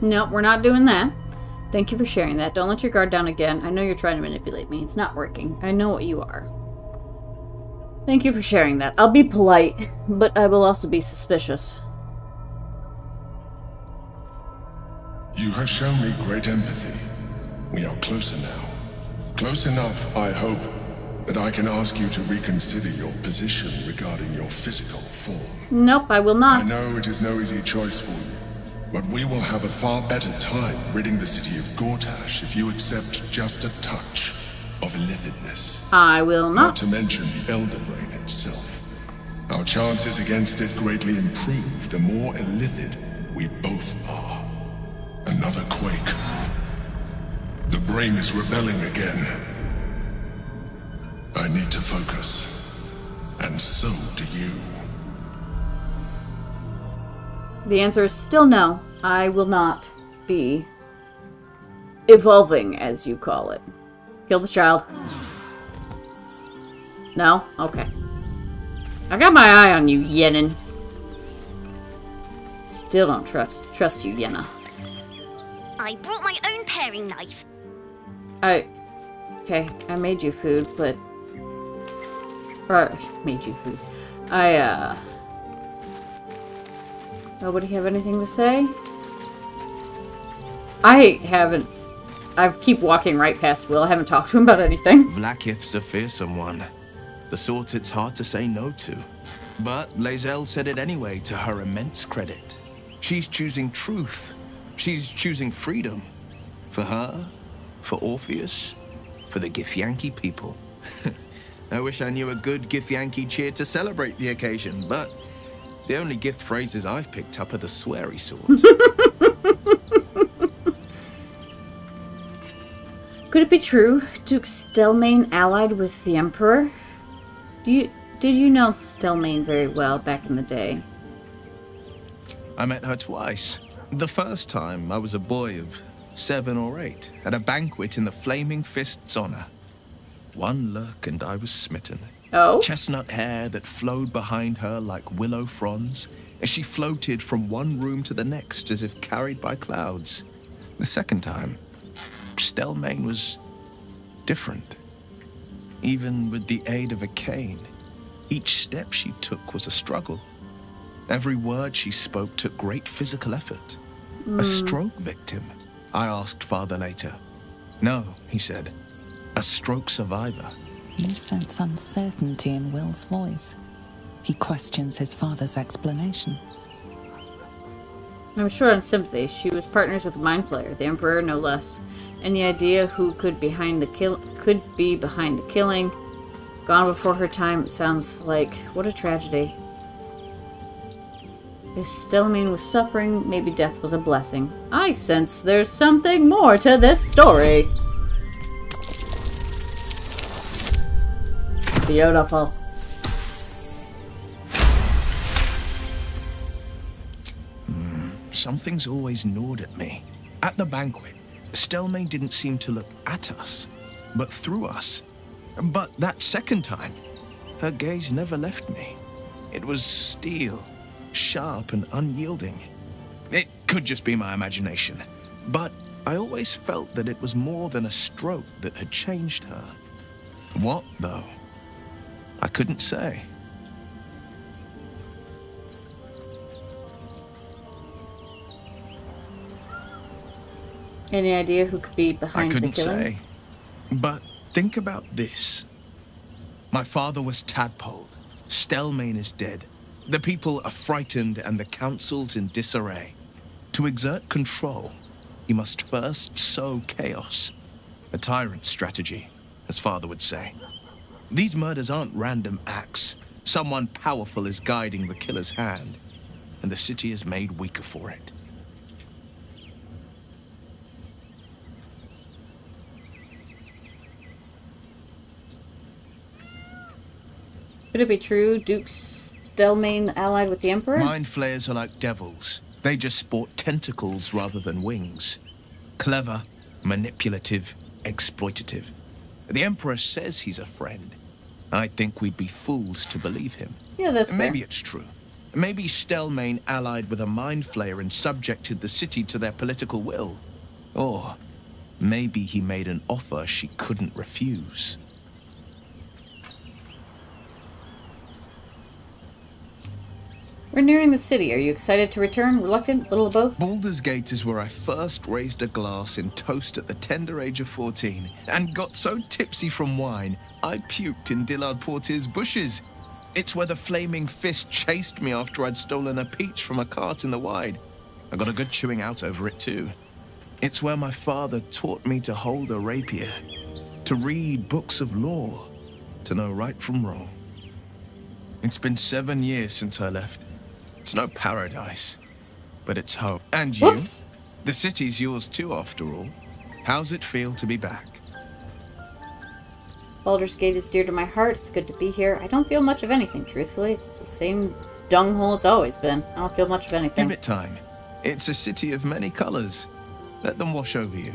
No, we're not doing that. Thank you for sharing that. Don't let your guard down again. I know you're trying to manipulate me. It's not working. I know what you are. Thank you for sharing that. I'll be polite, but I will also be suspicious. You have shown me great empathy. We are closer now. Close enough, I hope, that I can ask you to reconsider your position regarding your physical form. Nope, I will not. I know it is no easy choice for you, but we will have a far better time ridding the city of Gortash if you accept just a touch of illithidness. I will not. Not to mention the Elden Rain itself. Our chances against it greatly improve the more illithid we both are. Another quake. The brain is rebelling again. I need to focus. And so do you. The answer is still no. I will not be evolving, as you call it. Kill the child. No? Okay. I got my eye on you, Yenin. Still don't trust you, Yenna. I brought my own paring knife. Okay, I made you food, but... made you food. Nobody have anything to say? I haven't... I keep walking right past Will. I haven't talked to him about anything. Vlaakith's a fearsome one. The sort it's hard to say no to. But Lae'zel said it anyway, to her immense credit. She's choosing truth. She's choosing freedom. For her, for Orpheus, for the Githyanki people. I wish I knew a good Githyanki cheer to celebrate the occasion, but the only gift phrases I've picked up are the sweary sort. Could it be true Duke Stelmane allied with the Emperor? Did you know Stelmane very well back in the day? I met her twice. The first time I was a boy of 7 or 8, at a banquet in the Flaming Fist's honor. One look and I was smitten. Oh? Chestnut hair that flowed behind her like willow fronds as she floated from one room to the next as if carried by clouds. The second time, Stelmane was different. Even with the aid of a cane, each step she took was a struggle. Every word she spoke took great physical effort. A stroke victim? I asked Father later. No, he said. A stroke survivor. You sense uncertainty in Will's voice. He questions his father's explanation. I'm short on sympathy. She was partners with the Mind Flayer, the Emperor no less. Any idea who could be behind the killing? Gone before her time, it sounds like. What a tragedy. If Stelmane was suffering, maybe death was a blessing. I sense there's something more to this story. Beautiful. Something's always gnawed at me. At the banquet, Stelmane didn't seem to look at us, but through us. But that second time, her gaze never left me. It was steel, sharp and unyielding. It could just be my imagination, but I always felt that it was more than a stroke that had changed her. What, though? I couldn't say. Any idea who could be behind the killing? I couldn't say. But think about this. My father was tadpoled. Stelmane is dead. The people are frightened and the council's in disarray. To exert control, you must first sow chaos. A tyrant's strategy, as father would say. These murders aren't random acts. Someone powerful is guiding the killer's hand, and the city is made weaker for it. Could it be true Duke Stelmane allied with the Emperor? Mind flayers are like devils. They just sport tentacles rather than wings. Clever, manipulative, exploitative. The Emperor says he's a friend. I think we'd be fools to believe him. Yeah, that's Maybe fair. it's true. Maybe Stelmane allied with a mind flayer and subjected the city to their political will. Or maybe he made an offer she couldn't refuse. We're nearing the city. Are you excited to return? Reluctant? Little of both? Baldur's Gate is where I first raised a glass in toast at the tender age of 14, and got so tipsy from wine, I puked in Dillard Portier's bushes. It's where the flaming fist chased me after I'd stolen a peach from a cart in the Wide. I got a good chewing out over it, too. It's where my father taught me to hold a rapier, to read books of law, to know right from wrong. It's been 7 years since I left. It's no paradise, but it's home. And you? Whoops. The city's yours too, after all. How's it feel to be back? Baldur's Gate is dear to my heart. It's good to be here. I don't feel much of anything, truthfully. It's the same dunghole it's always been. I don't feel much of anything. Give it time. It's a city of many colors. Let them wash over you.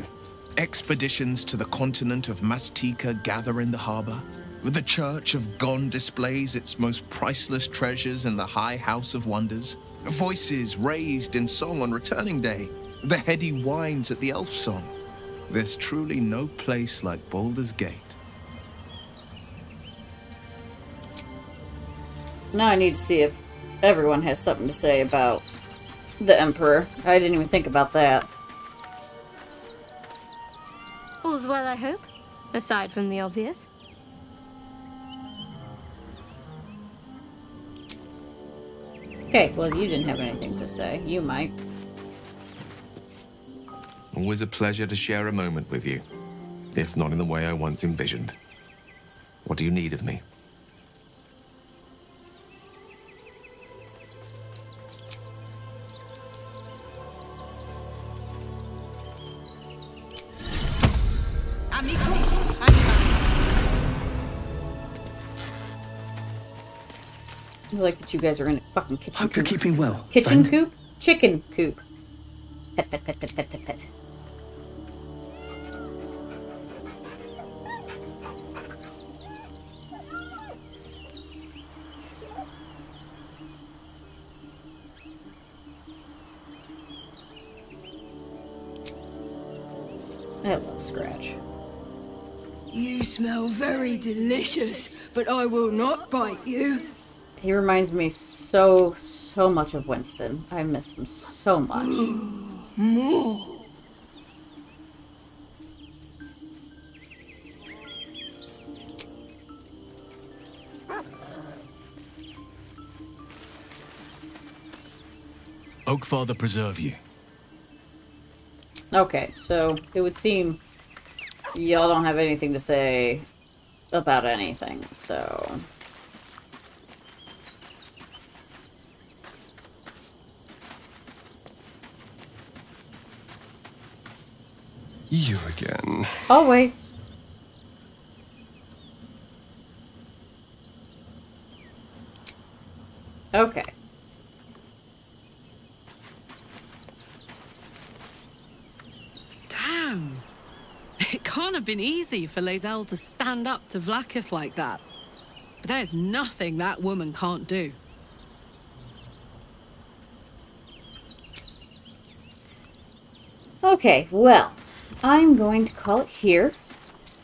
Expeditions to the continent of Mastika gather in the harbor. The Church of Gon displays its most priceless treasures in the High House of Wonders. Voices raised in song on returning day. The heady wines at the Elf Song. There's truly no place like Baldur's Gate. Now I need to see if everyone has something to say about the Emperor. I didn't even think about that. All's well, I hope, aside from the obvious. Okay, well, you didn't have anything to say. You might. Always a pleasure to share a moment with you, if not in the way I once envisioned. What do you need of me? I like that you guys are in a fucking kitchen Hope you're keeping well, Kitchen friend. coop? Chicken coop. Pet, pet, pet, pet, pet, pet, pet. I love Scratch. You smell very delicious, but I will not bite you. He reminds me so much of Winston. I miss him so much. More. Oakfather preserve you. Okay, so it would seem y'all don't have anything to say about anything, so... You again. Always. Okay. Damn. It can't have been easy for Lae'zel to stand up to Vlaakith like that. But there's nothing that woman can't do. Okay, well, I'm going to call it here.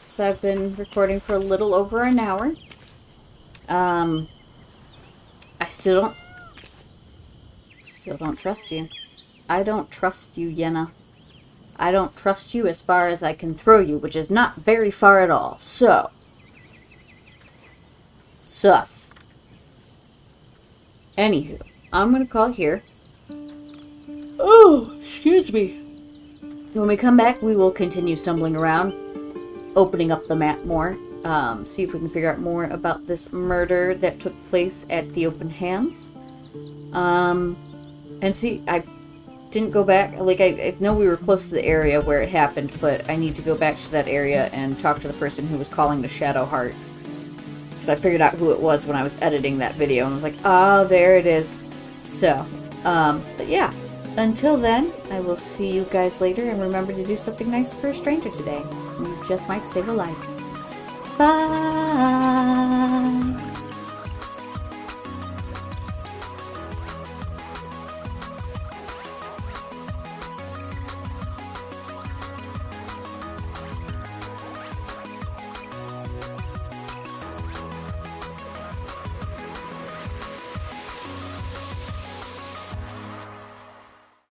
So I've been recording for a little over an hour. I still don't trust you. I don't trust you, Yenna. I don't trust you as far as I can throw you, which is not very far at all. So, sus. Anywho, I'm going to call it here. Oh, excuse me. When we come back, we will continue stumbling around, opening up the map more, see if we can figure out more about this murder that took place at the Open Hands. And see, I didn't go back. Like, I know we were close to the area where it happened, but I need to go back to that area and talk to the person who was calling the Shadowheart. Because I figured out who it was when I was editing that video, and I was like, oh, there it is. So, but yeah. Until then, I will see you guys later, and remember to do something nice for a stranger today. You just might save a life. Bye!